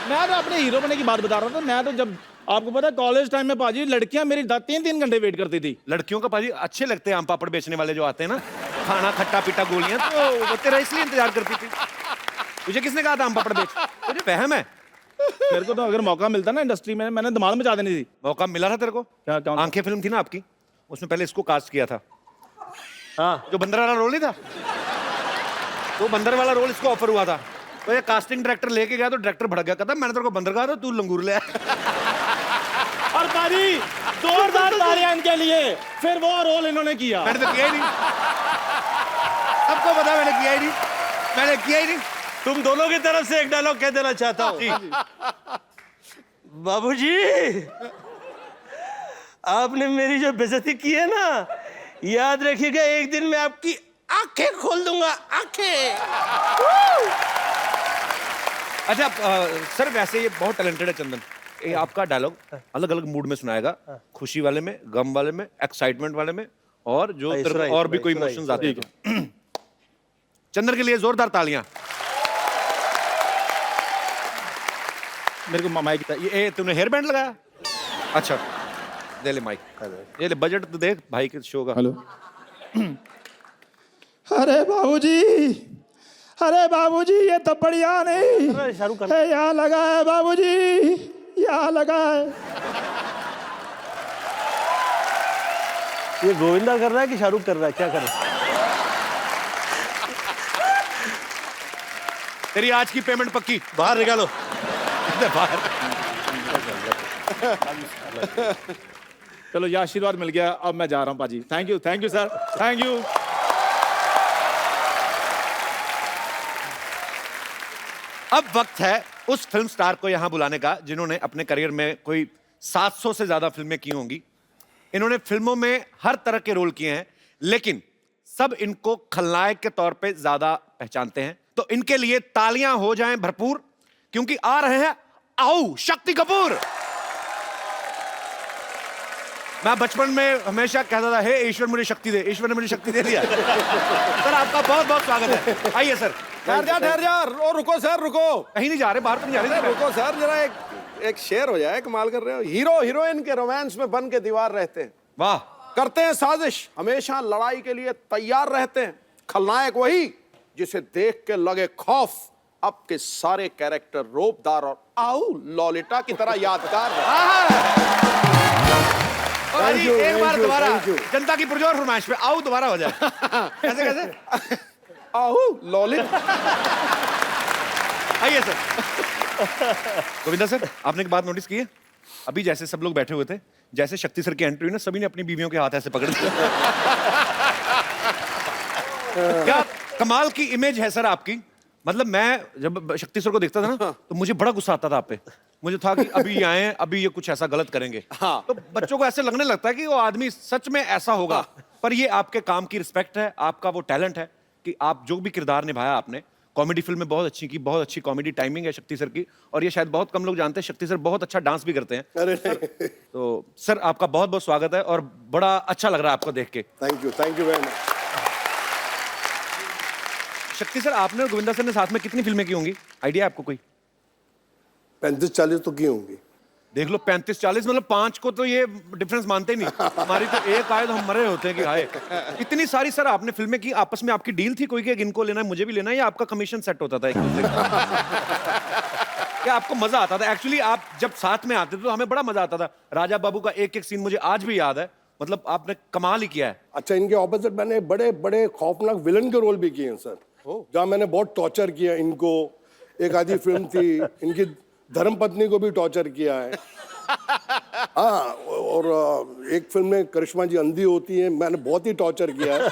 मैं तो अपने हीरो बनने की बात बता रहा था। मैं तो जब आपको पता है कॉलेज टाइम में पाजी लड़कियां मेरी 3-3 घंटे वेट करती थी। लड़कियों का पाजी अच्छे लगते हैं आम पापड़ बेचने वाले जो आते हैं ना, खाना खट्टा पीटा गोलियां, तो वो तेरा इसलिए इंतजार करती थी। तुझे किसने कहा था आम पापड़ बेच? तुझे वहम है? मेरे को तो अगर मौका मिलता ना इंडस्ट्री में, मैंने धमाल मचा देनी थी। मौका मिला था तेरे को? क्या क्या? आंखें फिल्म थी ना आपकी, उसमें पहले इसको कास्ट किया था। हाँ, जो बंदर वाला रोल नहीं था, वो बंदर वाला रोल इसको ऑफर हुआ था। तो ये कास्टिंग डायरेक्टर लेके गया तो डायरेक्टर भड़क गया, कहता मैंने तेरे को बंदर कहा था, तू लंगूर ले आया। और पाजी जोरदार तालियां इनके लिए। फिर वो रोल इन्होंने किया। मैंने तो किया ही नहीं, सबको पता मैंने किया ही नहीं, मैंने किया ही नहीं। तुम दोनों की तरफ से एक डायलॉग कह देना चाहता हूँ। बाबूजी, आपने मेरी जो बेइज्जती की है ना, याद रखिएगा एक दिन मैं आपकी आंखें खोल दूंगा, आंखें। अच्छा सर, वैसे ये बहुत टैलेंटेड है चंदन। ये आपका डायलॉग अलग अलग मूड में सुनाएगा, खुशी वाले में, गम वाले में, एक्साइटमेंट वाले में, और जो तेरे को और भी कोई इमोशंस आते हैं। चंदन के लिए जोरदार तालियां। मेरे को माइक ये तूने हेयर बैंड लगाया? अच्छा, दे ले माइक, ये ले। बजट तो देख भाई के शो का। हेलो। अरे बाबूजी ये तो बढ़िया नहीं। शाहरुख खान यहाँ लगा है बाबूजी, यहाँ लगा है। ये गोविंदा कर रहा है कि शाहरुख कर रहा है, क्या कर रहा है? तेरी आज की पेमेंट पक्की। बाहर निकालो। बाहर। चलो ये आशीर्वाद मिल गया, अब मैं जा रहा हूँ पाजी। Thank you sir, thank you. अब वक्त है उस फिल्म स्टार को यहां बुलाने का जिन्होंने अपने करियर में कोई 700 से ज्यादा फिल्में की होंगी। इन्होंने फिल्मों में हर तरह के रोल किए हैं, लेकिन सब इनको खलनायक के तौर पे ज्यादा पहचानते हैं। तो इनके लिए तालियां हो जाएं भरपूर, क्योंकि आ रहे हैं आओ शक्ति कपूर। मैं बचपन में हमेशा कहता था, हे ईश्वर मुझे शक्ति दे। ईश्वर ने मुझे शक्ति दे दिया। सर आपका बहुत बहुत स्वागत है, आइए सर। ठहर जा। रुको सर, रुको। कहीं नहीं जा रहे, बाहर तो नहीं जा रहे। रुको सर, जरा एक शेर हो जाए। कमाल कर रहे हो। हीरो हीरोइन के रोमांस में बन के दीवार रहते हैं, वाह। करते हैं साजिश, हमेशा लड़ाई के लिए तैयार रहते हैं। खलनायक वही जिसे देख के लगे खौफ। अब के सारे कैरेक्टर रोबदार और आओ लॉलिटा की तरह यादगार रहे। एक बार दोबारा जनता की पुरजोर फरमाइश पे आओ दोबारा हो जाए। कैसे आओ लॉलिटा। आइए सर। गोविंदा सर, आपने एक बात नोटिस की है? अभी जैसे सब लोग बैठे हुए थे, जैसे शक्ति सर की एंट्री हुई ना, सभी ने अपनी बीवियों के हाथ ऐसे पकड़ लिया। क्या कमाल की इमेज है सर आपकी। मतलब मैं जब शक्ति सर को देखता था ना, तो मुझे बड़ा गुस्सा आता था आप पे। मुझे था कि अभी ये आए, अभी ये कुछ ऐसा गलत करेंगे। हाँ। तो बच्चों को ऐसे लगने लगता है कि वो आदमी सच में ऐसा होगा। पर ये आपके काम की रिस्पेक्ट है, आपका वो टैलेंट है कि आप जो भी किरदार निभाया आपने। कॉमेडी फिल्म में बहुत अच्छी की, बहुत अच्छी कॉमेडी टाइमिंग है शक्ति सर की। और ये शायद बहुत कम लोग जानते हैं, शक्ति सर बहुत अच्छा डांस भी करते हैं। अरे तो सर आपका बहुत बहुत स्वागत है, और बड़ा अच्छा लग रहा है आपको देख के। Thank you very much. शक्ति सर, आपने और गोविंदा सर ने साथ में कितनी फिल्में की होंगी, आइडिया आपको कोई? 35-40 तो की होंगी। देख लो, 35-40 मतलब 5 को तो ये डिफरेंस मानते ही नहीं। हमारी तो एक आए तो हम मरे होते हैं कि आए। इतनी सारी सर आपने फिल्में की, आपस में आपकी डील थी कोई कि इनको लेना है मुझे भी लेना है, या आपका कमीशन सेट होता था एक दूसरे का? क्या आपको मजा आता था? एक्चुअली आप जब साथ में आते थे तो हमें बड़ा मजा आता था। राजा बाबू का एक एक सीन मुझे आज भी याद है। मतलब आपने कमाल ही किया है। अच्छा, इनके ऑपोजिट मैंने बड़े बड़े खौफनाक विलन के रोल भी किए हैं सर, जहाँ मैंने बहुत टॉर्चर किया इनको। एक आधी फिल्म थी, इनकी धर्मपत्नी को भी टॉर्चर किया है। हाँ, और एक फिल्म में करिश्मा जी अंधी होती है, मैंने बहुत ही टॉर्चर किया है।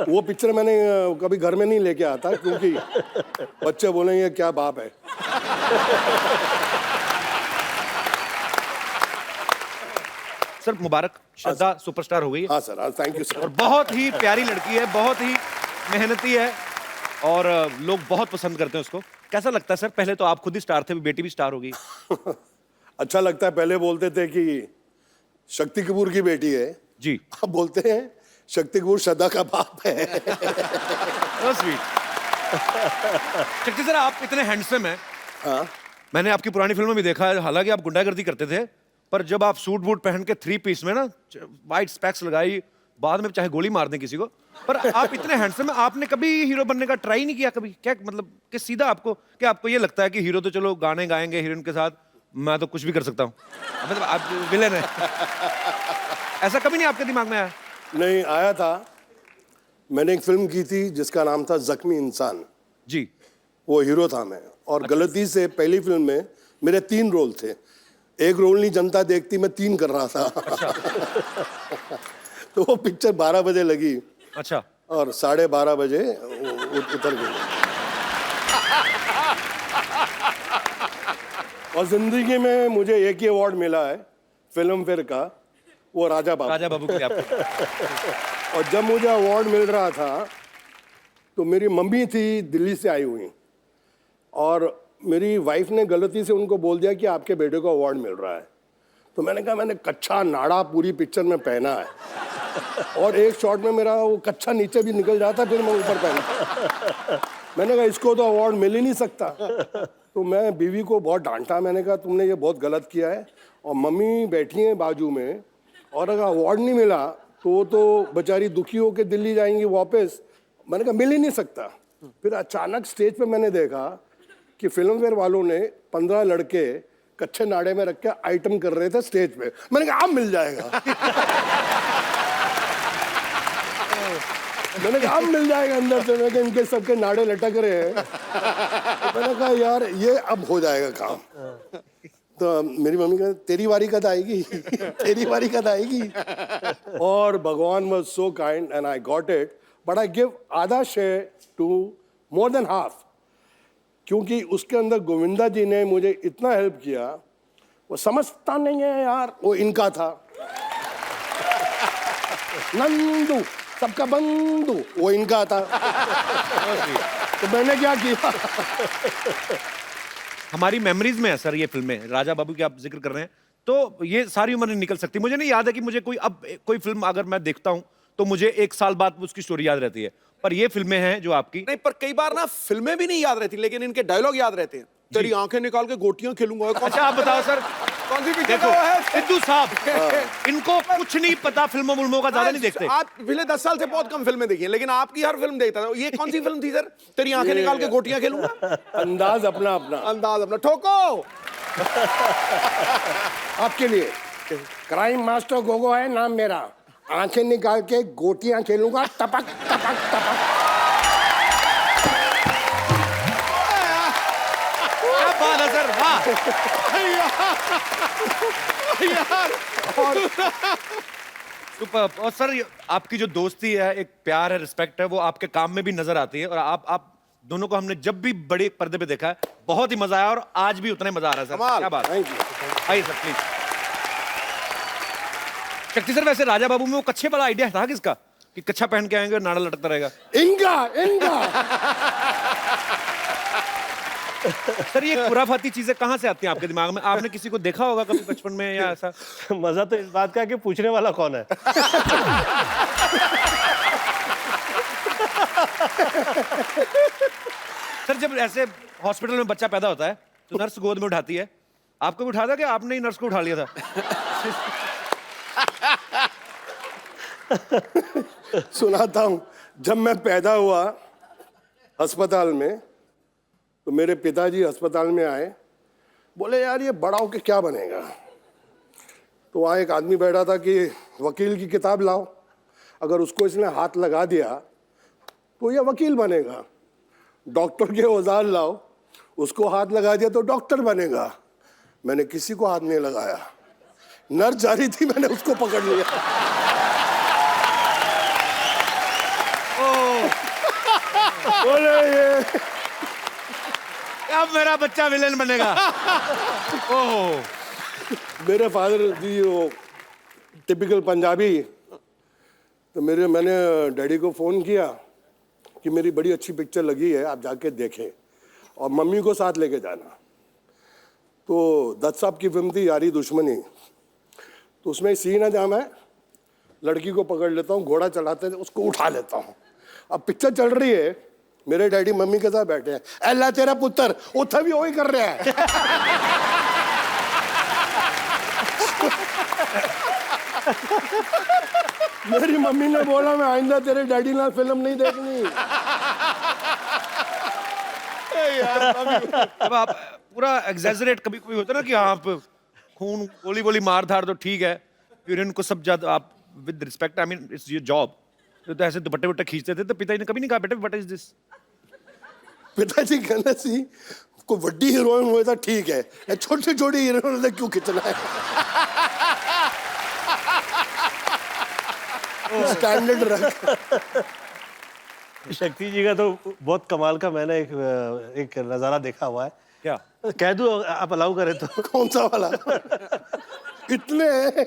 वो पिक्चर मैंने कभी घर में नहीं लेके आता, क्योंकि बच्चे बोलेंगे क्या बाप है। सर मुबारक, श्रद्धा सुपरस्टार हो गई है। हाँ सर, थैंक यू सर। और बहुत ही प्यारी लड़की है, बहुत ही मेहनती है, और लोग बहुत पसंद करते हैं उसको। कैसा लगता है सर? पहले तो आप खुद ही स्टार थे, बेटी भी स्टार हो गई। अच्छा लगता है। पहले बोलते थे कि शक्ति कपूर की बेटी है जी, अब बोलते हैं शक्ति कपूर श्रद्धा का बाप है। So sweet। शक्ति सर, आप इतने हैंडसम हैं, हाँ, मैंने आपकी पुरानी फिल्मों में देखा है, हालांकि आप गुंडागर्दी करते थे, पर जब आप सूट बूट पहन के 3 पीस में ना, वाइट स्पेक्स लगाई, बाद में चाहे गोली मार दें किसी को, पर आप इतने हैंडसम हैं, आपने कभी हीरो बनने का ट्राई नहीं किया कभी? क्या मतलब कि सीधा आपको, क्या आपको ये लगता है कि हीरो तो चलो गाने गाएंगे हीरोइन के साथ, मैं तो कुछ भी कर सकता हूँ, मतलब आप विलेन है, ऐसा कभी नहीं आपके दिमाग में आया? नहीं आया था। मैंने एक फिल्म की थी जिसका नाम था जख्मी इंसान, जी। वो हीरो था मैं, और गलती से पहली फिल्म में मेरे 3 रोल थे। एक रोल नहीं जनता देखती, मैं 3 कर रहा था। तो वो पिक्चर 12 बजे लगी। अच्छा। और 12:30 बजे उतर गई। और जिंदगी में मुझे एक ही अवार्ड मिला है फिल्म फेयर का, वो राजा बाबू। राजा बाबू के लिए आपको। और जब मुझे अवार्ड मिल रहा था तो मेरी मम्मी थी दिल्ली से आई हुई, और मेरी वाइफ ने गलती से उनको बोल दिया कि आपके बेटे को अवार्ड मिल रहा है। तो मैंने कहा मैंने कच्चा नाड़ा पूरी पिक्चर में पहना है, और एक शॉट में मेरा वो कच्चा नीचे भी निकल जाता, फिर मैं ऊपर पहना। मैंने कहा इसको तो अवार्ड मिल ही नहीं सकता। तो मैं बीवी को बहुत डांटा, मैंने कहा तुमने ये बहुत गलत किया है, और मम्मी बैठी हैं बाजू में, और अगर अवार्ड नहीं मिला तो वो तो बेचारी दुखी होकर दिल्ली जाएंगी वापस। मैंने कहा मिल ही नहीं सकता। फिर अचानक स्टेज पे मैंने देखा कि फिल्म फेयर वालों ने 15 लड़के कच्चे नाड़े में रख के आइटम कर रहे थे स्टेज पे। मैंने कहा अब मिल जाएगा। मैंने कहा अब मिल जाएगा अंदर से। मैंने कहा इनके सबके नाड़े लटक रहे हैं। तो मैंने कहा यार ये अब हो जाएगा काम। तो मेरी मम्मी कहा तेरी बारी कद आएगी, तेरी बारी कद आएगी। और भगवान was so kind and I got it, but I give आधा share to more than half, क्योंकि उसके अंदर गोविंदा जी ने मुझे इतना हेल्प किया। वो समझता नहीं है यार, वो इनका था नंदू सबका बंधु, वो इनका था। तो मैंने क्या किया। हमारी मेमोरीज में है सर ये फिल्में, राजा बाबू की आप जिक्र कर रहे हैं, तो ये सारी उम्र नहीं निकल सकती। मुझे नहीं याद है कि मुझे कोई फिल्म अगर मैं देखता हूं तो मुझे 1 साल बाद उसकी स्टोरी याद रहती है, पर ये फिल्में हैं जो आपकी। नहीं, पर कई बार ना फिल्में भी नहीं याद रहती, लेकिन इनके डायलॉग याद रहते हैं। तेरी आंखें निकाल के गोटियां खेलूंगा। अच्छा आप बताओ सर, कौन सी पिक्चर देखो का वो है? सिद्धू साहब, इनको कुछ नहीं पता, फिल्मों का ज्यादा नहीं देखते। आप पिछले 10 साल से बहुत कम फिल्में देखी हैं, लेकिन आपकी हर फिल्म देखता था। ये कौन सी फिल्म थी सर? तेरी आंखें निकाल के गोटियां खेलूंगा। अंदाज अपना अपना, अंदाज अपना। ठोको। आपके लिए क्राइम मास्टर गोगो है नाम मेरा, आंखें निकाल के गोटियां खेलूंगा, टपक टपक टपक। क्या बात है सर, वाह। सुपर्ब। और सर आपकी जो दोस्ती है, एक प्यार है, रिस्पेक्ट है, वो आपके काम में भी नजर आती है। और आप दोनों को हमने जब भी बड़े पर्दे पे देखा है बहुत ही मजा आया, और आज भी उतना ही मजा आ रहा है सर। कमाल। क्या बात। Thank you. आइए सर प्लीज। शक्ति सर, वैसे राजा बाबू में वो कच्छे वाला आइडिया था किसका, कि कच्छा पहन के आएंगे और नाड़ा लटकता रहेगा? इनका सर ये खुराफाती चीजें कहाँ से आती हैं आपके दिमाग में? आपने किसी को देखा होगा कभी बचपन में या ऐसा? मजा तो इस बात का है कि पूछने वाला कौन है। सर जब ऐसे हॉस्पिटल में बच्चा पैदा होता है तो नर्स गोद में उठाती है, आपको भी उठा था कि आपने ही नर्स को उठा लिया था? सुनाता हूं। जब मैं पैदा हुआ अस्पताल में, तो मेरे पिताजी अस्पताल में आए, बोले यार ये बड़ा होके क्या बनेगा। तो वहाँ एक आदमी बैठा था कि वकील की किताब लाओ, अगर उसको इसने हाथ लगा दिया तो ये वकील बनेगा। डॉक्टर के औजार लाओ, उसको हाथ लगा दिया तो डॉक्टर बनेगा। मैंने किसी को हाथ नहीं लगाया, नर्स जा रही थी, मैंने उसको पकड़ लिया। बोले ये अब मेरा बच्चा विलेन बनेगा। ओह, मेरे फादर जी वो टिपिकल पंजाबी। तो मैंने डैडी को फ़ोन किया कि मेरी बड़ी अच्छी पिक्चर लगी है, आप जाके देखें, और मम्मी को साथ लेके जाना। तो दत्त साहब की फिल्म थी यारी दुश्मनी। तो उसमें सीन है जहाँ मैं लड़की को पकड़ लेता हूँ, घोड़ा चलाते थे उसको उठा लेता हूँ। अब पिक्चर चल रही है मेरे डैडी मम्मी के साथ बैठे हैं, अल्लाह तेरा पुत्र उठा भी वही कर रहा है। मेरी मम्मी ने बोला मैं आइंदा तेरे डैडी ना फिल्म नहीं देखनी। अब आप पूरा एग्जैजरेट कभी कोई होता है ना कि आप खून गोली वोली मार धार तो ठीक है, फिर इनको सब ज्यादा आप with respect, I mean it's your job, तो ऐसे दुपट्टे वट्टे खींचते थे, तो पिताजी ने कभी नहीं कहा बेटा व्हाट इज दिस? पिताजी कहना सी कोई बड़ी हीरोइन हुए तो ठीक है, छोटी छोटी हीरोइन क्यों खींचना है? स्टैंडर्ड रख। शक्ति जी का तो बहुत कमाल का मैंने एक नजारा देखा हुआ है। क्या कह दूं आप अलाउ करें तो? कौन सा वाला? इतने हैं।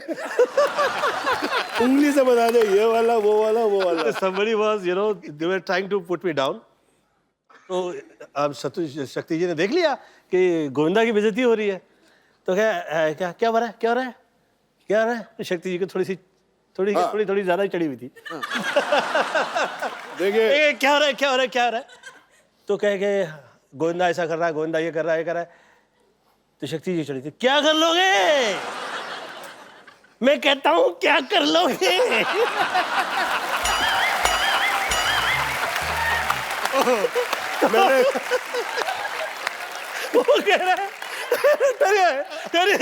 उंगली से बता दे, ये वाला वो वाला वो वाला। Somebody was, you know, they were trying to put me down. तो अब शक्ति जी ने देख लिया कि गोविंदा की बेइज्जती हो रही है, तो क्या क्या हो रहा है, क्या हो रहा है, क्या हो रहा है? शक्ति जी को थोड़ी ज्यादा ही चढ़ी हुई थी। देखिए क्या हो रहा है, क्या हो रहा है, क्या हो रहा है? तो कह के गोविंदा ऐसा कर रहा है, गोविंदा ये कर रहा है, ये कर रहा है। तो शक्ति जी चढ़ी थी, क्या कर लोगे? मैं कहता हूं क्या कर लोगे? मैंने वो कह रहा है अरे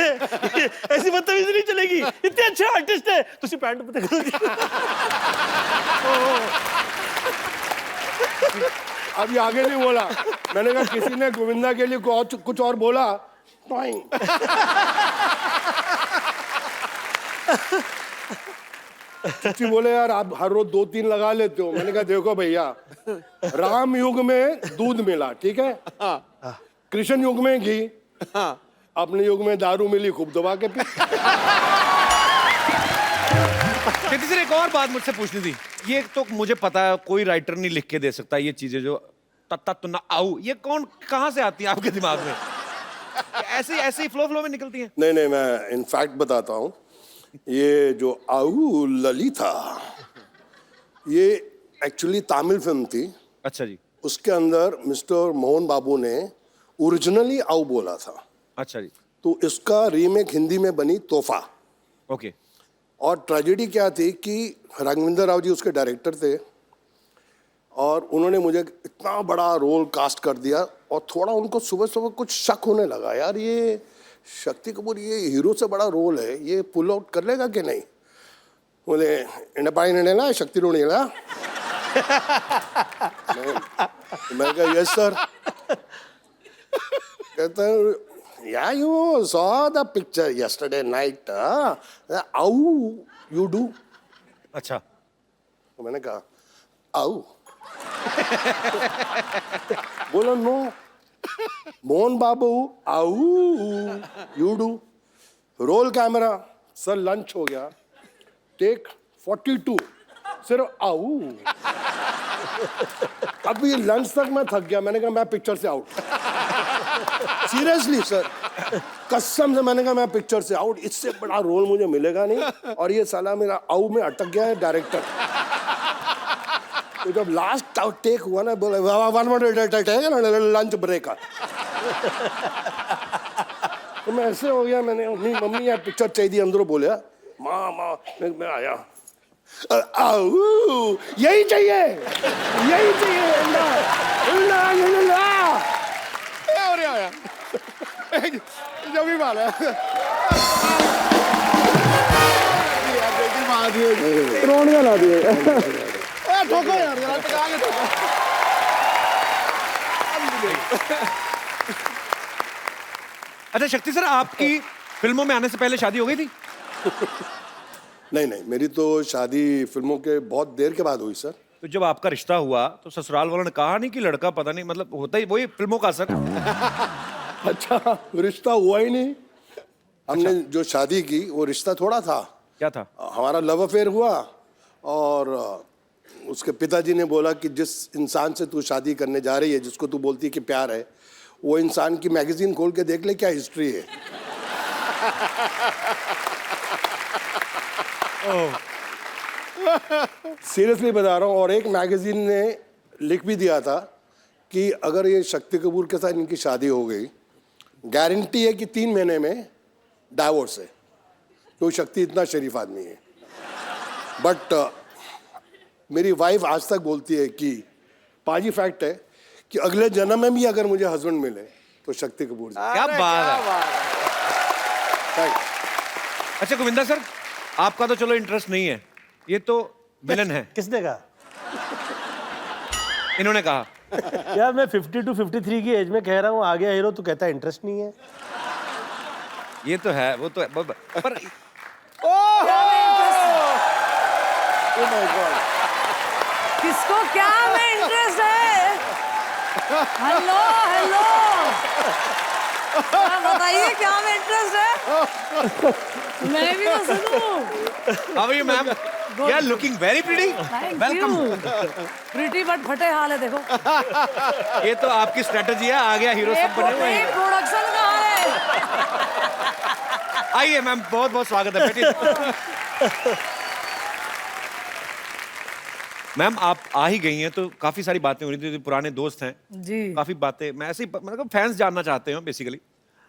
ऐसी बदतमीजी नहीं चलेगी, इतने अच्छे आर्टिस्ट है, तुझे पैंट पता करो। अभी आगे नहीं बोला, मैंने कहा किसी ने गोविंदा के लिए कुछ और बोला। चुच्ची बोले यार आप हर रोज 2-3 लगा लेते हो। मैंने कहा देखो भैया, राम युग में दूध मिला, ठीक है, कृष्ण युग में घी, अपने युग में दारू मिली, खूब दबा के पी। खेती सर एक और बात मुझसे पूछनी थी, ये तो मुझे पता है कोई राइटर नहीं लिख के दे सकता ये चीजें जो तत्ता तो ना आऊ, ये कौन कहाँ से आती है आपके दिमाग में? ऐसे ही फ्लो में निकलती हैं? नहीं, मैं इनफैक्ट बताता हूँ, ये जो आऊ ललिता, ये एक्चुअली तमिल फिल्म थी। अच्छा जी। उसके अंदर मिस्टर मोहन बाबू ने ओरिजिनली आऊ बोला था। अच्छा जी। तो इसका रीमेक हिंदी में बनी तोहफा। ओके। और ट्रेजेडी क्या थी कि राघवेंद्र राव जी उसके डायरेक्टर थे, और उन्होंने मुझे इतना बड़ा रोल कास्ट कर दिया, और थोड़ा उनको सुबह सुबह कुछ शक होने लगा, यार ये शक्ति कपूर ये हीरो से बड़ा रोल है, ये पुल आउट कर लेगा कि नहीं? बोले इंडपाई नेला शक्ति रो नेला। मैं कहा यस सर। कहता है yeah you saw the picture yesterday night, how you do? अच्छा। तो मैंने कहा आओ। बोला नो मोहन बाबू आओ you do. Roll camera sir, lunch हो गया, टेक 42, सिर्फ आओ। अभी लंच तक मैं थक गया, मैंने कहा मैं पिक्चर से आउट। सीरियसली सर, कसम से मैंने कहा मैं पिक्चर से आउट, इससे बड़ा रोल मुझे मिलेगा नहीं। और ये साला मेरा आउ में अटक गया है डायरेक्टर। तो जब लास्ट टेक हुआ ना, बोले वन मिनट लंच ब्रेक। तो मैं ऐसे हो गया, मैंने अपनी मम्मी यार पिक्चर चाहिए अंदरों बोलिया, माँ मैं आया, आओ यही चाहिए, यही चाहिए। जो भी बात है रोनिया ला दिए। ठोको यार, जरा टका के ठोको। अच्छा शक्ति सर, आपकी फिल्मों में आने से पहले शादी हो गई थी? नहीं, मेरी तो शादी फिल्मों के बहुत देर के बाद हुई सर। तो जब आपका रिश्ता हुआ तो ससुराल वालों ने कहा नहीं कि लड़का पता नहीं, मतलब होता ही वही फिल्मों का असर? अच्छा, रिश्ता हुआ ही नहीं। हमने जो शादी की वो रिश्ता थोड़ा था। क्या था? हमारा लव अफेयर हुआ, और उसके पिताजी ने बोला कि जिस इंसान से तू शादी करने जा रही है, जिसको तू बोलती है कि प्यार है, वो इंसान की मैगजीन खोल के देख ले क्या हिस्ट्री है। सीरियसली बता रहा हूँ। और एक मैगजीन ने लिख भी दिया था कि अगर ये शक्ति कपूर के साथ इनकी शादी हो गई, गारंटी है कि 3 महीने में डाइवोर्स है, तो शक्ति इतना शरीफ आदमी है। बट मेरी वाइफ आज तक बोलती है कि पाजी फैक्ट है कि अगले जन्म में भी अगर मुझे हस्बैंड मिले तो शक्ति कपूर जी। क्या बात है। Thanks. अच्छा गोविंदा सर, आपका तो चलो इंटरेस्ट नहीं है, ये तो विलन है। किसने कहा? इन्होंने कहा। यार मैं 50 to 53 की एज में कह रहा हूँ आ गया हीरो, तो कहता है इंटरेस्ट नहीं है। ये तो है, वो तो है, पर Oh my God. किसको क्या में इंटरेस्ट है? हेलो हेलो, बताइए क्या में इंटरेस्ट है? मैं भी तो सुनूं। How are you ma'am? You are looking very pretty. Welcome. Pretty but फटे हाल है देखो। ये तो आपकी स्ट्रेटजी है, आ गया हीरो सब बने हुए हैं। प्रोडक्शन कहाँ है? आइए मैम, बहुत बहुत स्वागत है, बैठिए। मैम आप आ ही गई हैं तो काफी सारी बातें हो रही थी, पुराने दोस्त हैं जी। काफी बातें, मैं ऐसे ही मतलब फैंस जानना चाहते हैं बेसिकली।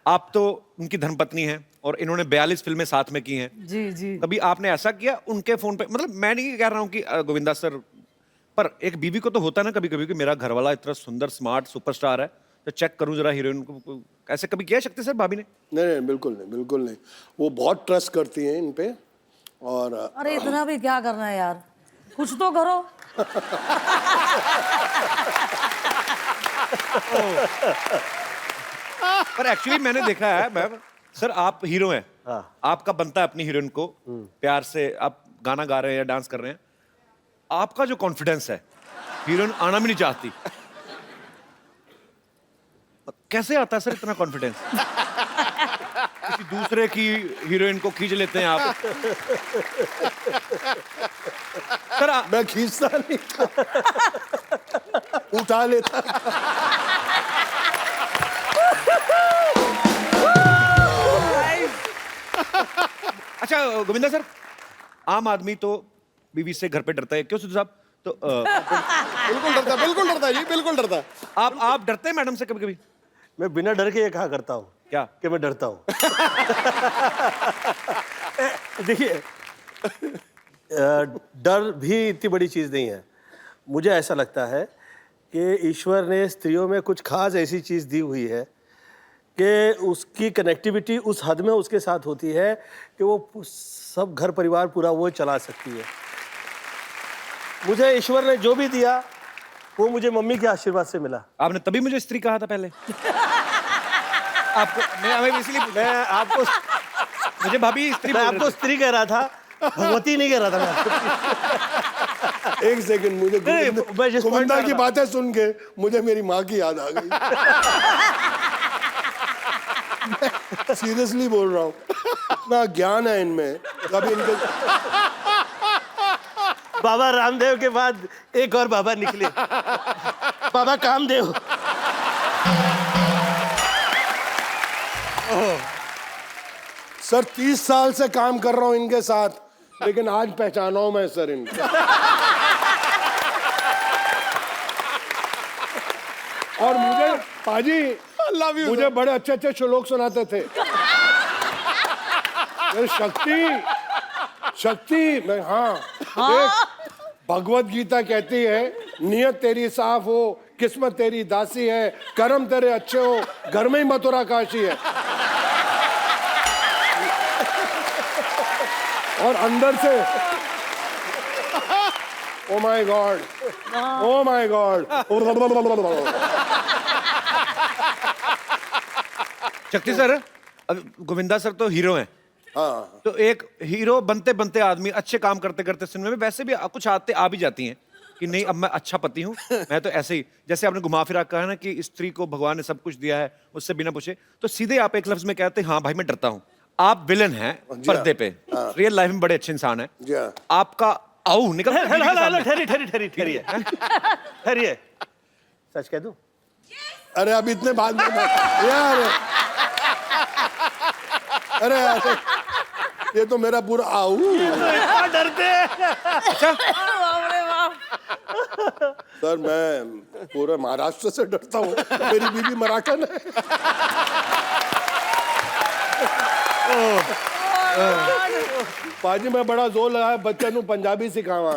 आप तो उनकी धर्मपत्नी हैं और इन्होंने 42 फिल्में साथ में की हैं। जी जी। कभी आपने ऐसा किया उनके फोन पे? मतलब मैं नहीं कह रहा हूँ कि गोविंदा सर, पर एक बीवी को तो होता है ना कभी कभी कि मेरा घरवाला इतना सुंदर स्मार्ट सुपरस्टार है, तो चेक करूं जरा हीरोइन को। ऐसे कभी किया शक्ति सर भाभी ने? नहीं, बिल्कुल नहीं, बिल्कुल नहीं। वो बहुत ट्रस्ट करती हैं इन पे। और अरे इतना भी क्या करना है यार, कुछ तो करो। पर एक्चुअली मैंने देखा है मैम सर, आप हीरो हैं, आपका बनता है अपनी हीरोइन को प्यार से, आप गाना गा रहे हैं या डांस कर रहे हैं, आपका जो कॉन्फिडेंस है, हीरोइन आना भी नहीं चाहती, कैसे आता है सर इतना कॉन्फिडेंस? किसी दूसरे की हीरोइन को खींच लेते हैं आप। सर मैं खींचता नहीं था, उठा लेता। अच्छा गोविंदा सर, आम आदमी तो बीवी से घर पे डरता है, क्यों सिद्धू साहब? तो बिल्कुल डरता है जी, बिल्कुल डरता है। आप डरते हैं मैडम से कभी कभी? मैं बिना डर के ये कहा करता हूँ क्या कि मैं डरता हूँ। देखिए, डर भी इतनी बड़ी चीज़ नहीं है। मुझे ऐसा लगता है कि ईश्वर ने स्त्रियों में कुछ खास ऐसी चीज़ दी हुई है कि उसकी कनेक्टिविटी उस हद में उसके साथ होती है कि वो सब घर परिवार पूरा वो चला सकती है। मुझे ईश्वर ने जो भी दिया वो मुझे मम्मी के आशीर्वाद से मिला। आपने तभी मुझे स्त्री कहा था पहले? आपको मैं इसलिए मुझे भाभी स्त्री मैं बोल रहे आपको थे। स्त्री कह रहा था, भगवती नहीं कह रहा था मैं आपको। एक सेकंड, मुझे मैं जिस point गोविंदा पे की आ रहा- बातें सुन के मुझे मेरी माँ की याद आ गई। सीरियसली बोल रहा हूँ, इतना ज्ञान है इनमें। कभी इनके बाबा रामदेव के बाद एक और बाबा निकले, बाबा कामदेव। सर 30 साल से काम कर रहा हूँ इनके साथ, लेकिन आज पहचाना हूं मैं सर इनको। और मुझे पाजी मुझे बड़े अच्छे अच्छे श्लोक सुनाते थे। शक्ति मैं एक भगवत गीता कहती है, नियत तेरी साफ हो, किस्मत तेरी दासी है, कर्म तेरे अच्छे हो, घर में ही मथुरा काशी है। और अंदर से oh my God, oh my God. शक्ति सर, अब गोविंदा सर तो हीरो हैं, हाँ, तो एक हीरो बनते बनते आदमी अच्छे काम करते करते सिनेमा में वैसे भी कुछ आदतें आ भी जाती हैं कि नहीं अब मैं अच्छा पति हूँ, मैं तो ऐसे ही, जैसे आपने घुमा फिरा कहा ना कि स्त्री को भगवान ने सब कुछ दिया है, उससे बिना पूछे, तो सीधे आप एक लफ्ज में कहते हैं हाँ भाई मैं डरता हूँ। आप विलन हैं पर्दे पे, रियल लाइफ में बड़े अच्छे इंसान हैं, जी हाँ। आपका आओ निकल ठहरिए, सच कह दूं? अरे अब इतने बाद में यार, अरे यार, ये तो मेरा पूरा आऊ। इतना डरते हैं। अच्छा बाप रे बाप। सर मैं पूरे महाराष्ट्र से डरता हूँ, मेरी बीवी मराठन है। पाजी मैं बड़ा जोर लगाया बच्चों को पंजाबी सिखावा।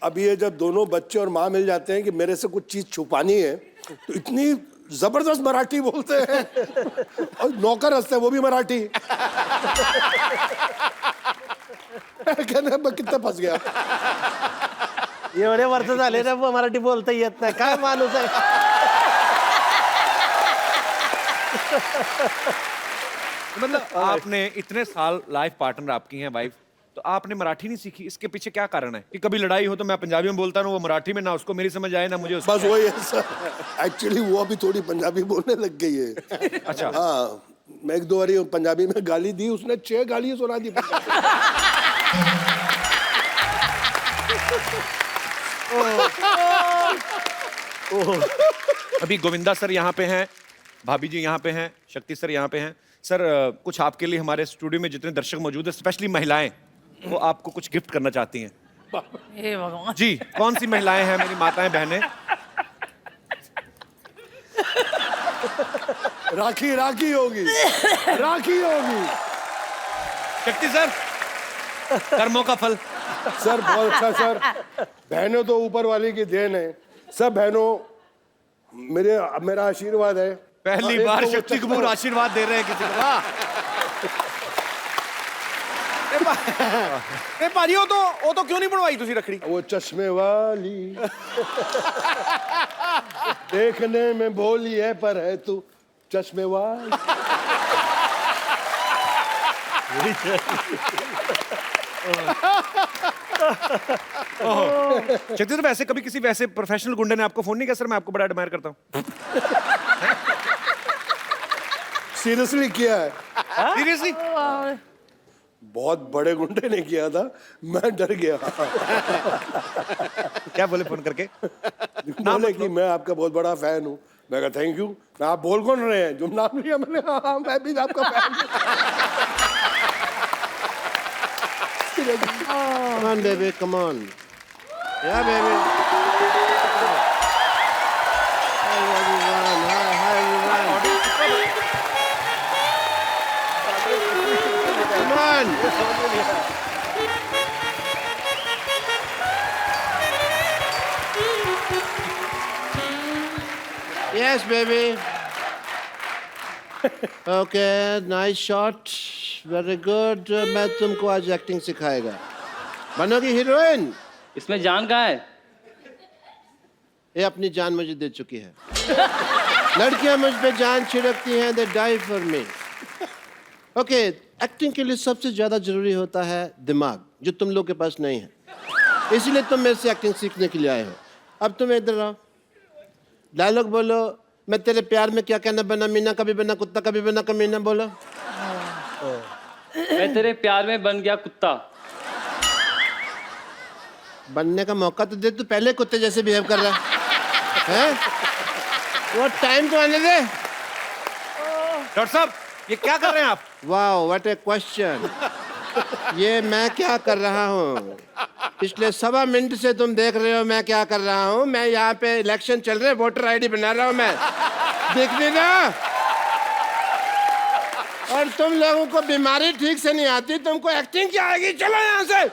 अब ये जब दोनों बच्चे और माँ मिल जाते हैं कि मेरे से कुछ चीज छुपानी है, तो इतनी जबरदस्त मराठी बोलते हैं, और नौकर हंसते हैं वो भी मराठी। कहने मैं कितना फंस गया। एवढे वर्ष झाले ना मराठी बोलता येत नाही, काय माणूस आहे. मतलब आपने इतने साल लाइफ पार्टनर आपकी हैं वाइफ, तो आपने मराठी नहीं सीखी, इसके पीछे क्या कारण है कि कभी लड़ाई हो तो मैं पंजाबी में बोलता हूँ, वो मराठी में, ना उसको मेरी समझ आए ना मुझे उसको. बस वही है सर, एक्चुअली वो अभी थोड़ी पंजाबी बोलने लग गई है. अच्छा. हाँ, मैं एक दो बारी पंजाबी में गाली दी, उसने 6 गाली सुना दी. अभी गोविंदा सर यहाँ पे हैं, भाभी जी यहाँ पे हैं, शक्ति सर यहाँ पे हैं. सर कुछ आपके लिए हमारे स्टूडियो में जितने दर्शक मौजूद हैं, स्पेशली महिलाएं, वो आपको कुछ गिफ्ट करना चाहती हैं. हे भगवान. जी, कौन सी महिलाएं हैं मेरी माताएं बहनें? राखी राखी होगी, राखी होगी. शक्ति सर, कर्मों का फल. सर बहुत अच्छा सर. बहनों तो ऊपर वाले की देन है. सब बहनों मेरा आशीर्वाद है. पहली एक बार तो वो शक्ति चश्मा- कपूर आशीर्वाद दे रहे हैं किसी को. वाह. ए भाजी वो तो क्यों नहीं बनवाई तुसी रखड़ी? वो चश्मे वाली देखने में भोली है पर है तू चश्मे वाली. शक्ति सर, वैसे कभी किसी वैसे प्रोफेशनल गुंडे ने आपको फोन नहीं किया सर मैं आपको बड़ा एडमायर करता हूँ? सीरियसली किया है. सीरियसली? बहुत बड़े गुंडे ने किया था, मैं डर गया. क्या बोले फोन करके? बोले कि मैं आपका बहुत बड़ा फैन हूँ. मैं कहा थैंक यू. आप बोल कौन रहे हैं? जो नाम लिया मैंने, हाँ मैं भी आपका फैन हूँ. Come on, baby, come on. Yeah, baby. Hi, everyone. Hi, everyone. Come on. Yes, baby. Okay, nice shot. Very good. मैं तुमको आज एक्टिंग सिखाएगा. बनोगी हीरोइन. इसमें जान कहाँ है? ये अपनी जान मुझे दे चुकी है. लड़कियां मुझ पे जान छिड़कती हैं. They die for me. Okay, acting के लिए सबसे ज्यादा जरूरी होता है दिमाग, जो तुम लोग के पास नहीं है. इसीलिए तुम मेरे से एक्टिंग सीखने के लिए आए हो. अब तुम इधर आओ. डायलॉग बोलो. मैं तेरे प्यार में क्या कहना बना मीना, कभी बना कुत्ता, कभी बना कमीना. बोलो. मैं तेरे प्यार में बन गया कुत्ता. बनने का मौका तो दे. तू पहले कुत्ते जैसे बिहेव कर रहा है. वो टाइम तो आने दे. डॉक्टर साहब, ये क्या कर रहे हैं आप? Wow, what A question. ये मैं क्या कर रहा हूँ? पिछले 1.25 मिनट से तुम देख रहे हो मैं क्या कर रहा हूँ. मैं यहाँ पे इलेक्शन चल रहे हैं, वोटर आईडी बना रहा हूँ मैं. देख नहीं ना? और तुम लोगों को बीमारी ठीक से नहीं आती, तुमको एक्टिंग क्या आएगी? चलो यहाँ से.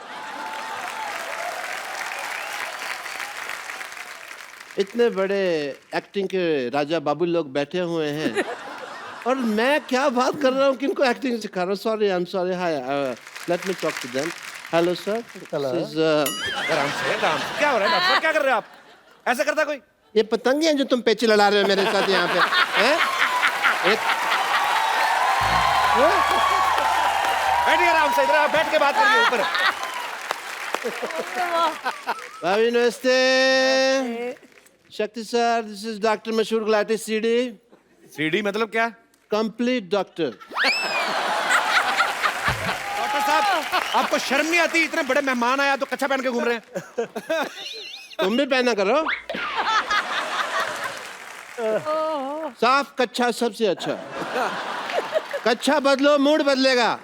इतने बड़े एक्टिंग के राजा बाबू लोग बैठे हुए हैं और मैं क्या बात कर रहा हूँ, किनको एक्टिंग सिखा रहा हूँ. Sorry, I am sorry. Hi, let me talk to them. Hello sir. आराम से, आराम से. क्या हो रहा है डॉक्टर साहब? क्या कर रहे हैं आप? ऐसा करता कोई? ये पतंगे हैं जो तुम पेची लड़ा रहे हो मेरे साथ यहाँ पे. हैं? बैठिए आराम से. इधर आप बैठ के बात करिए ऊपर. भाभी नमस्ते. शक्ति सर, दिस इज डॉक्टर मशहूर गुलाटी सीडी. सीडी मतलब क्या? Complete doctor. डॉक्टर साहब, आपको शर्म नहीं आती? इतने बड़े मेहमान आया तो कच्छा पहन के घूम रहे हैं. तुम भी पहना करो. साफ कच्छा सबसे अच्छा. कच्छा बदलो, मूड बदलेगा.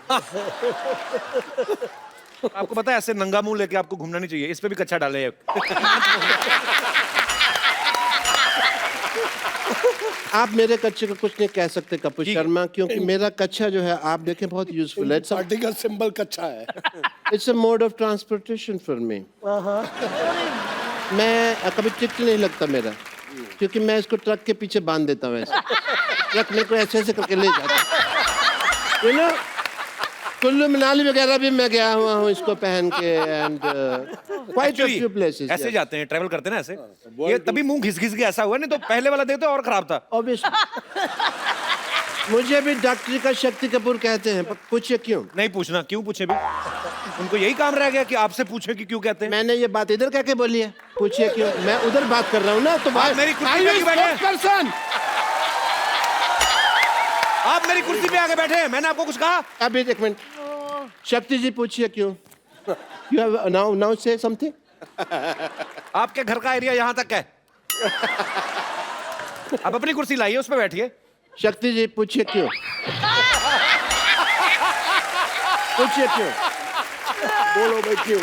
आपको पता है ऐसे नंगा मुंह लेके आपको घूमना नहीं चाहिए, इस पे भी कच्चा डाले आप मेरे कच्चे को कुछ नहीं कह सकते कपूर शर्मा, क्योंकि मेरा कच्चा जो है आप देखें बहुत यूजफुल है। पार्टी का सिंबल कच्चा है। It's a mode of transportation for me. मैं कभी ट्रिक नहीं लगता मेरा, क्योंकि मैं इसको ट्रक के पीछे बांध देता हूँ ऐसे। ट्रक मेरे को ऐसे ऐसे करके ले जाता है। कुल्लू मनाली वगैरह भी मैं गया हुआ हूँ इसको पहन के, and quite a few places. ऐसे जाते हैं, ट्रैवल करते हैं ना ऐसे। ये तभी मुंह घिस घिस के ऐसा हुआ, नहीं तो पहले वाला देखते और खराब था। ऑब्वियसली मुझे भी डॉक्टरी का शक्ति कपूर कहते हैं, पर पूछिए क्यों? नहीं पूछना, क्यों पूछे भी? उनको यही काम रह गया कि आपसे पूछे कि क्यों कहते हैं। मैंने ये बात इधर कह के बोली है, पूछिए क्यों? मैं उधर बात कर रहा हूँ ना, तो आप मेरी कुर्सी पे क्यों बैठे? पर्सन आप मेरी कुर्सी पे आके बैठे हैं, मैंने आपको कुछ कहा? अभी एक मिनट, शक्ति जी पूछिए क्यों? You have now say something? आपके घर का एरिया यहाँ तक है। आप अपनी कुर्सी लाइए, उस पे बैठिए। शक्ति जी पूछिए क्यों? पूछिए क्यों? बोलो भाई क्यों?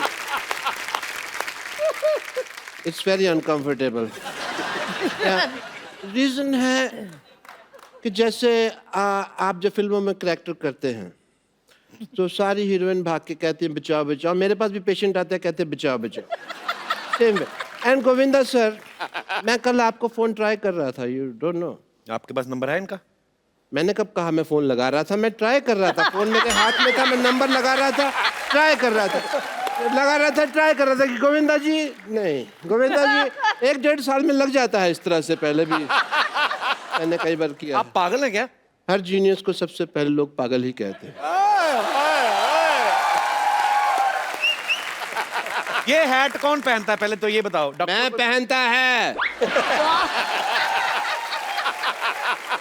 It's very uncomfortable. रीजन है कि जैसे आप जो फिल्मों में करैक्टर करते हैं, तो सारी हीरोइन भाग के कहती है बचाओ बचाओ। मेरे पास भी पेशेंट आते हैं, कहते हैं बचाओ बचाओ। Same way. And Govinda sir, मैं कल आपको फोन ट्राई कर रहा था, यू डोंट नो। आपके पास नंबर है इनका? मैंने कब कहा मैं फोन लगा रहा था? मैं ट्राई कर रहा था, फोन मेरे हाथ में था, मैं नंबर लगा रहा था, ट्राई कर रहा था, ट्राई कर रहा था कि गोविंदा जी, नहीं गोविंदा जी 1-1.5 साल में लग जाता है इस तरह से, पहले भी मैंने कई बार किया। आप पागल हैं क्या? हर जीनियस को सबसे पहले लोग पागल ही कहते हैं। ये हैट कौन पहनता है पहले तो ये बताओ? मैं पहनता है।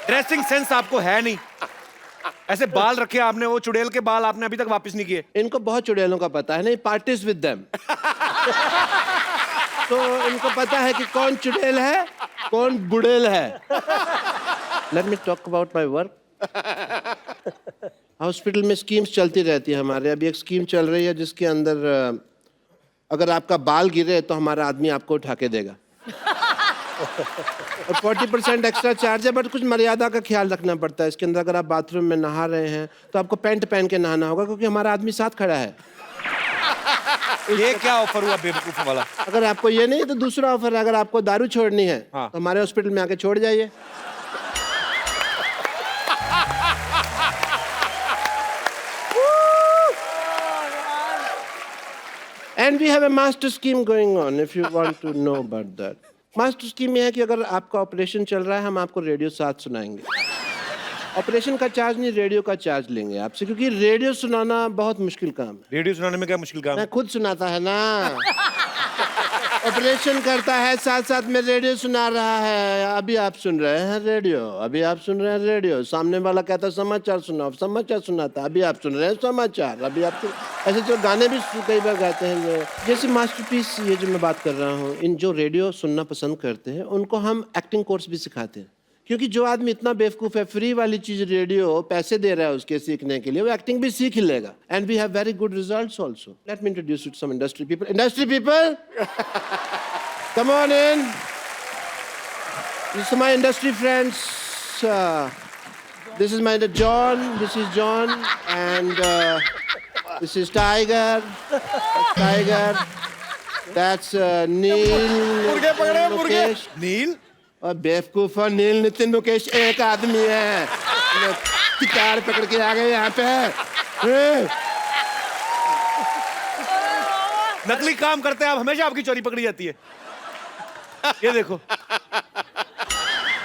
ड्रेसिंग सेंस आपको है नहीं। ऐसे बाल रखे आपने, वो चुड़ैल के बाल आपने अभी तक वापस नहीं किए। इनको बहुत चुड़ैलों का पता है, नहीं पार्टीज विद देम। तो इनको पता है कि कौन चुड़ैल है, कौन बुड़ैल है। Late me talk about my work. Hospital में स्कीम्स चलती रहती है हमारे। अभी एक स्कीम चल रही है जिसके अंदर अगर आपका बाल गिरे तो हमारा आदमी आपको उठा के देगा। और 40% एक्स्ट्रा चार्ज है, बट कुछ मर्यादा का ख्याल रखना पड़ता है इसके अंदर। अगर आप बाथरूम में नहा रहे हैं तो आपको पैंट पहन के नहाना होगा, क्योंकि हमारा आदमी साथ खड़ा है। ये क्या ऑफर हुआ बेवकूफ वाला? अगर आपको ये नहीं तो दूसरा ऑफर है, अगर आपको दारू छोड़नी है हाँ। तो हमारे हॉस्पिटल में आके छोड़ जाइए। And we have a master scheme going on, if you want to know about that. Master scheme ये है कि अगर आपका ऑपरेशन चल रहा है, हम आपको रेडियो साथ सुनाएंगे। ऑपरेशन का चार्ज नहीं, रेडियो का चार्ज लेंगे आपसे, क्योंकि रेडियो सुनाना बहुत मुश्किल काम है। रेडियो सुनाने में क्या मुश्किल काम है? मैं खुद सुनाता है ना। ऑपरेशन करता है, साथ साथ में रेडियो सुना रहा है। अभी आप सुन रहे हैं रेडियो, अभी आप सुन रहे हैं रेडियो। सामने वाला कहता है समाचार सुनाओ, समाचार सुनाता, अभी आप सुन रहे हैं समाचार। अभी आप ऐसे जो गाने भी कई बार गाते हैं, जैसे मास्टरपीस ये जो मैं बात कर रहा हूँ, इन जो रेडियो सुनना पसंद करते हैं उनको हम एक्टिंग कोर्स भी सिखाते हैं। क्योंकि जो आदमी इतना बेवकूफ है, फ्री वाली चीज रेडियो पैसे दे रहा है उसके सीखने के लिए, वो एक्टिंग भी सीख ही लेगा। And we have very good results also. Let me introduce you to some industry people. Industry people, come on in. These are my industry friends. This is my John. This is John, and this is Tiger. That's Tiger. That's Neil. मुर्गे पकड़े, मुर्गे। Mukesh. नील? और बेवकूफ और नील नितिन मुकेश एक आदमी है। Guitar पकड़ के आ गए यहाँ पे। नकली काम करते हैं आप, हमेशा आपकी चोरी पकड़ी जाती है। ये देखो,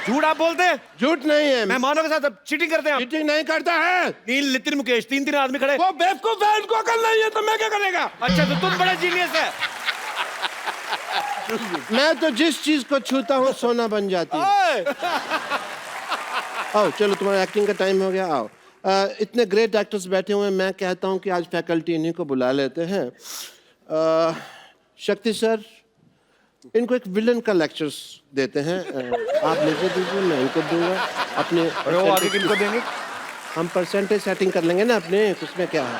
झूठ आप बोलते हैं। झूठ नहीं है, मेहमानों के साथ चीटिंग करते हैं आप। चीटिंग नहीं करता है। नील, नितिन, मुकेश, 3 आदमी खड़े। वो बेवकूफ है, उनको अकल नहीं है, तो मैं क्या करेगा? अच्छा, तो तुम बड़े जीनियस है। मैं तो जिस चीज को छूता हूँ सोना बन जाती है। आओ चलो, तुम्हारा एक्टिंग का टाइम हो गया, आओ। इतने ग्रेट एक्टर्स बैठे हुए हैं, मैं कहता हूँ कि आज फैकल्टी इन्हीं को बुला लेते हैं। शक्ति सर, इनको एक विलन का लेक्चर्स देते हैं। आप मुझे दीजिए, मैं इनको दूंगा। अपने और वो आगे किनको देंगे? हम परसेंटेज सेटिंग कर लेंगे ना अपने, उसमें क्या है।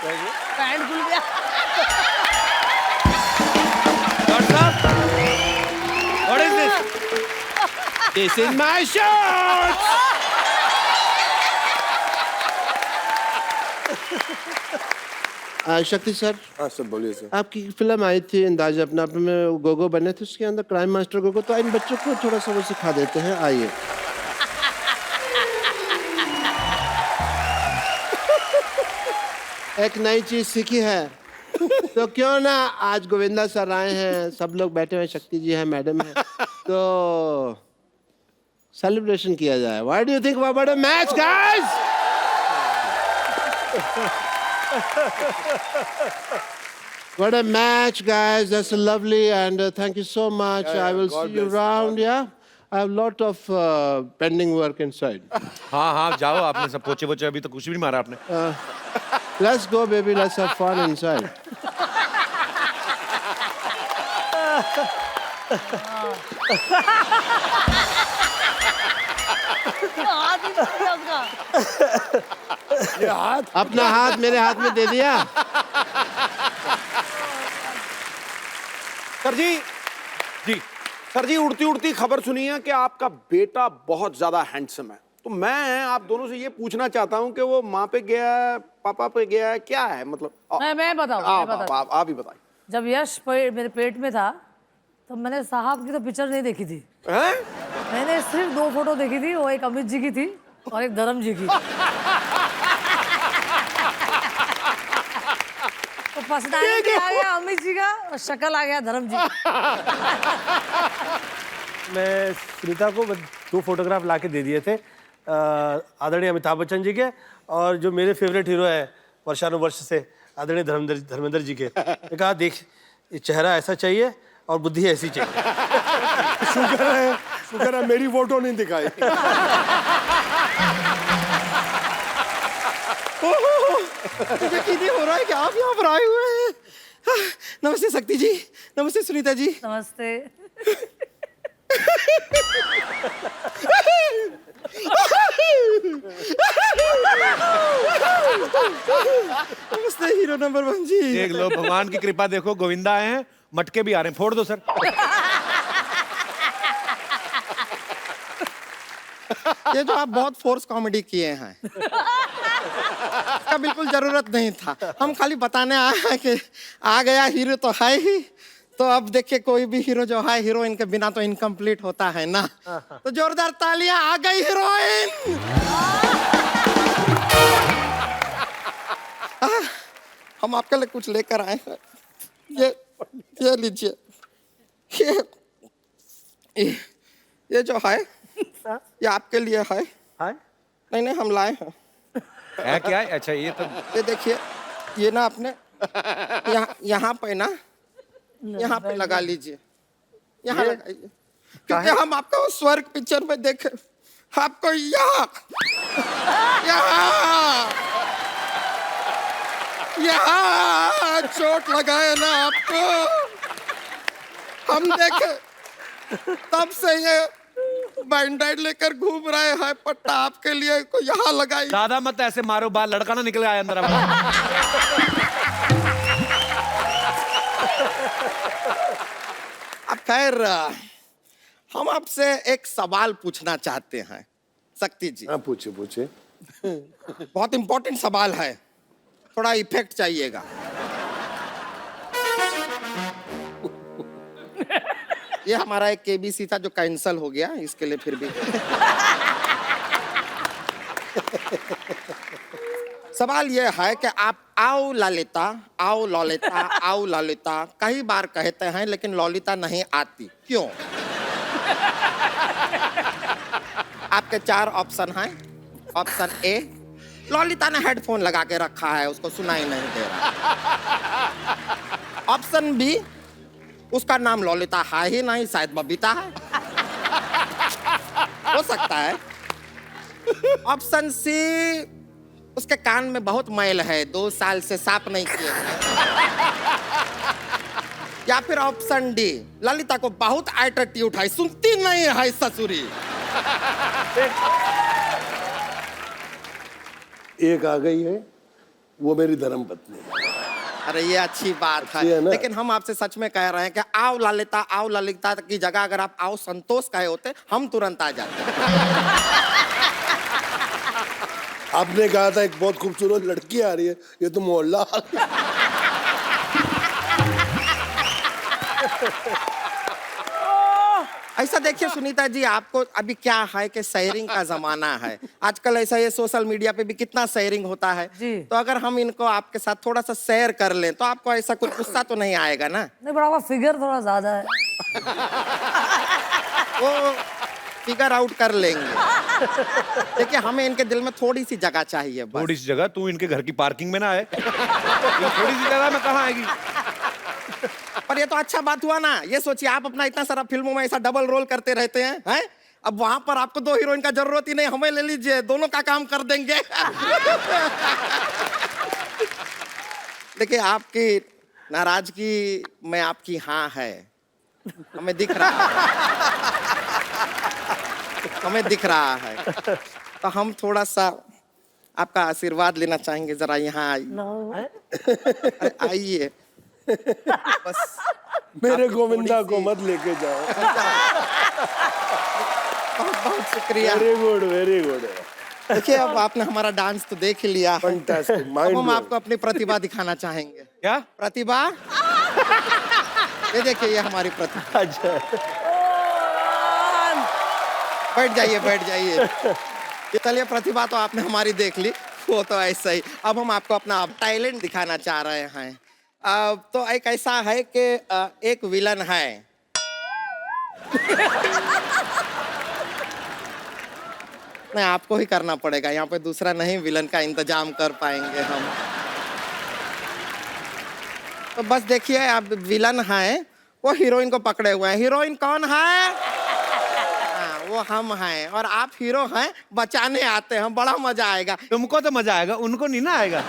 पैंट खुल गया। डॉक्टर साहब, what is this? This is my shirt. शक्ति सर, हाँ सर बोलिए सर। आपकी फिल्म आई थी अंदाज अपना अपने में गोगो बने थे, उसके अंदर क्राइम मास्टर गोगो, तो इन बच्चों को थोड़ा सा वो सिखा देते हैं, आइए। एक नई चीज सीखी है तो क्यों ना आज गोविंदा सर आए हैं, सब लोग बैठे हुए, शक्ति जी है, मैडम है, तो सेलिब्रेशन किया जाए। Why do you think about a match guys? What a match, guys. That's lovely, and thank you so much. I will God see you bless. around. Yeah, I have a lot of pending work inside. हाँ हाँ जाओ, आपने सब पोचे वोचे अभी तो कुछ भी नहीं मारा आपने। Let's go, baby. Let's have fun inside. हाथ ही टूट गया उसका। ये हाथ अपना हाथ मेरे हाथ में दे दिया। सर जी, जी सर जी, उड़ती उड़ती खबर सुनी है कि आपका बेटा बहुत ज्यादा हैंडसम है। तो मैं आप दोनों से ये पूछना चाहता हूँ कि वो माँ पे गया है, पापा पे गया है, क्या है मतलब? मैं बताऊँ, आप ही बताइए। जब यश मेरे पेट में था तो मैंने साहब की तो पिक्चर नहीं देखी थी। हैं? मैंने सिर्फ 2 फोटो देखी थी, वो एक अमित जी की थी और एक धर्म जी की। तो पर्सनालिटी आ गया अमित जी का और शक्ल आ गया धर्म जी। मैं सुनीता को 2 फोटोग्राफ ला के दे दिए थे, आदरणीय अमिताभ बच्चन जी के, और जो मेरे फेवरेट हीरो है वर्षानुवर्ष से आदरणीय धर्मेंद्र जी के। मैं कहा देख, ये चेहरा ऐसा चाहिए और बुद्धि ऐसी चाहिए। शुक्र है मेरी फोटो नहीं दिखाई। यकीन नहीं हो रहा है कि आप यहाँ पर आए हुए हैं। नमस्ते शक्ति जी, नमस्ते सुनीता जी। नमस्ते। नमस्ते हीरो नंबर 1 जी। देख लो, भगवान की कृपा देखो, गोविंदा आए हैं, मटके भी आ रहे हैं, फोड़ दो सर। ये जो आप बहुत फोर्स कॉमेडी किए हैं, इसका बिल्कुल जरूरत नहीं था। हम खाली बताने आए हैं कि आ गया हीरो तो है ही, तो अब देखिए कोई भी हीरो जो है हीरोइन के बिना तो इनकम्प्लीट होता है ना। तो जोरदार तालियां, आ गई हीरोइन। हम आपके लिए कुछ लेकर आए हैं। ये लीजिए, ये जो है ये आपके लिए है। नहीं नहीं, हम लाए हैं। है क्या है? अच्छा ये तो ये देखिए, ये ना आपने यहाँ पे ना, यहाँ पे लगा लीजिए, यहाँ लगाइए, क्योंकि हम आपको स्वर्ग पिक्चर में देखे, आपको यहाँ चोट लगाए ना आपको, हम देखे, तब से ये बैंडेड लेकर घूम रहे हैं। पट्टा आपके लिए को यहाँ लगाई। ज्यादा मत ऐसे मारो, बाल लड़का ना निकल आया अंदर हमारा। अब खैर, हम आपसे एक सवाल पूछना चाहते हैं शक्ति जी। हाँ पूछिए पूछिए। बहुत इंपॉर्टेंट सवाल है, थोड़ा इफेक्ट चाहिएगा। ये हमारा एक केबीसी था जो कैंसिल हो गया, इसके लिए फिर भी सवाल ये है कि आप आओ ललिता, आओ ललिता, आओ ललिता कई बार कहते हैं लेकिन ललिता नहीं आती, क्यों? आपके 4 ऑप्शन हैं। ऑप्शन ए, ललिता ने हेडफोन लगा के रखा है, उसको सुनाई नहीं दे रहा। ऑप्शन बी, उसका नाम ललिता है ही नहीं, शायद बबीता है, हो सकता है। ऑप्शन सी, उसके कान में बहुत मैल है, 2 साल से साफ नहीं किए हैं। या फिर ऑप्शन डी, ललिता को बहुत एटीट्यूड है, सुनती नहीं है ससुरी। एक आ गई है, वो मेरी धर्म पत्नी है। अरे ये अच्छी बात अच्छी है है, ना? लेकिन हम आपसे सच में कह रहे हैं कि आओ ललिता की जगह अगर आप आओ संतोष कहे होते हम तुरंत आ जाते। आपने कहा था एक बहुत खूबसूरत लड़की आ रही है, ये तो मोहल्ला आ गया। ऐसा देखिए सुनीता जी, आपको अभी क्या है कि शेयरिंग का जमाना है आजकल। ऐसा ये सोशल मीडिया पे भी कितना शेयरिंग होता है, जी। तो अगर हम इनको आपके साथ थोड़ा सा शेयर कर लें तो आपको ऐसा कुछ गुस्सा तो नहीं आएगा ना? नहीं, पर आपका फिगर थोड़ा ज्यादा है। वो फिगर आउट कर लेंगे। देखिए हमें इनके दिल में थोड़ी सी जगह चाहिए बस। थोड़ी सी जगह, तू इनके घर की पार्किंग में ना आए। ये थोड़ी सी जगह में कहाँ आएगी? पर ये तो अच्छा बात हुआ ना। ये सोचिए आप अपना इतना सारा फिल्मों में ऐसा डबल रोल करते रहते हैं, अब वहां पर आपको 2 हीरोइन का जरूरत ही नहीं, हमें ले लीजिए, दोनों का काम कर देंगे। देखिए आपकी नाराजगी में आपकी हाँ है, हमें दिख रहा है। हमें दिख रहा है, तो हम थोड़ा सा आपका आशीर्वाद लेना चाहेंगे, जरा यहाँ आइए। अरे आइए बस। मेरे गोविंदा को मत लेके जाओ। बहुत बहुत शुक्रिया। Very good, very good. देखिए अब आपने हमारा डांस तो देख ही लिया है। फैंटास्टिक, अब माइंड हम आपको अपनी प्रतिभा दिखाना चाहेंगे। क्या प्रतिभा? ये देखिए, ये हमारी प्रतिभा। अच्छा, बैठ जाइए, बैठ जाइए। ये चलिए, प्रतिभा तो आपने हमारी देख ली, वो तो ऐसा ही। अब हम आपको अपना टैलेंट दिखाना चाह रहे हैं। तो एक ऐसा है कि एक विलन है। नहीं, आपको ही करना पड़ेगा, यहाँ पे दूसरा नहीं विलन का इंतजाम कर पाएंगे हम। तो बस देखिए, अब विलन है, वो हीरोइन को पकड़े हुए हैं। हीरोइन कौन है? वो हम हैं, और आप हीरो हैं, बचाने आते हैं। बड़ा मजा आएगा। तुमको तो मजा आएगा, उनको नहीं ना आएगा।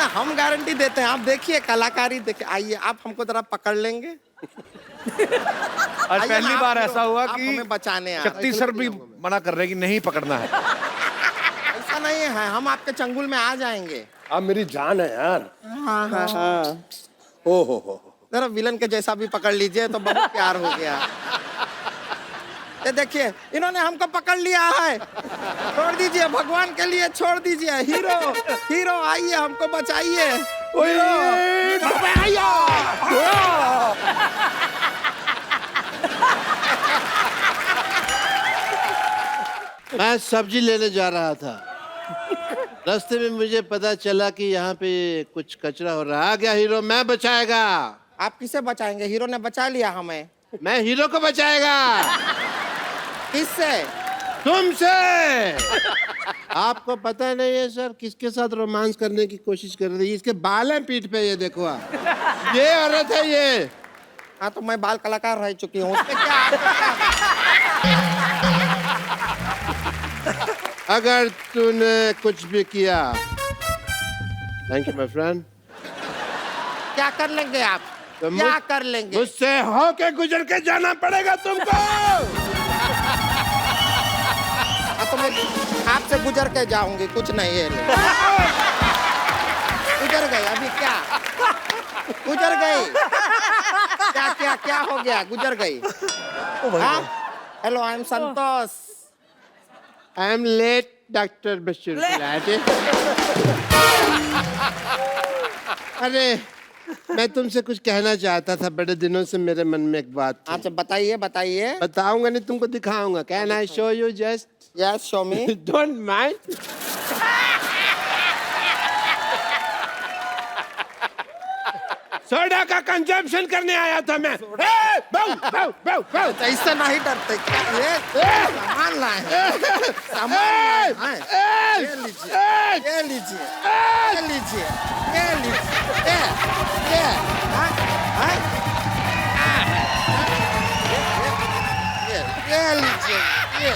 हम गारंटी देते हैं। आप देखिए कलाकारी, देखिए। आइए, आप हमको जरा पकड़ लेंगे। आज आइए पहली ना, बार आप ऐसा हुआ आप कि हमें बचाने आ रहे हैं। शक्ति सर भी मना कर रहे हैं कि नहीं पकड़ना है। ऐसा नहीं है, हम आपके चंगुल में आ जाएंगे। आप मेरी जान है यार। हाँ हाँ हाँ। ओ हो। जरा विलन के जैसा भी पकड़ लीजिए तो बहुत प्यार हो गया। ये देखिए, इन्होंने हमको पकड़ लिया है। छोड़ दीजिए, भगवान के लिए छोड़ दीजिए। हीरो, हीरो आइए, हमको बचाइए। मैं सब्जी लेने जा रहा था, रास्ते में मुझे पता चला कि यहाँ पे कुछ कचरा हो रहा है। आ गया हीरो, मैं बचाएगा। आप किसे बचाएंगे? हीरो ने बचा लिया हमें। मैं हीरो को बचाएगा। किससे? तुमसे। आपको पता नहीं है सर किसके साथ रोमांस करने की कोशिश कर रही है? इसके बाल हैं पीठ पे, ये देखो आप। ये औरत है ये। हाँ, तो मैं बाल कलाकार रह चुकी हूँ, उसमें क्या आपको अगर तूने कुछ भी किया, थैंक यू माय फ्रेंड, क्या कर लेंगे आप? तो क्या कर लेंगे? मुझसे होके गुजर के जाना पड़ेगा तुमको। हाँ, तो मैं आपसे गुजर के जाऊंगी, कुछ नहीं है। गुजर गई अभी, क्या गुजर गई? क्या क्या क्या हो गया? गुजर गई। Hello, I am Santosh. I am late doctor Bashir Gulati. अरे मैं तुमसे कुछ कहना चाहता था, बड़े दिनों से मेरे मन में एक बात थी। अच्छा, बताइए बताइए। बताऊंगा नहीं, तुमको दिखाऊंगा। Can I show you just? Yes, show me. Don't mind. Soda का कंजम्पशन करने आया था मैं। बाउ, बाउ, बाउ, बाउ। ऐसा नहीं डरते क्या? ये सामान लाए हैं। सामान लाए हैं। ये लीजिए, ये लीजिए, ये लीजिए, ये लीजिए, ये हाँ, हाँ, ये लीजिए, ये।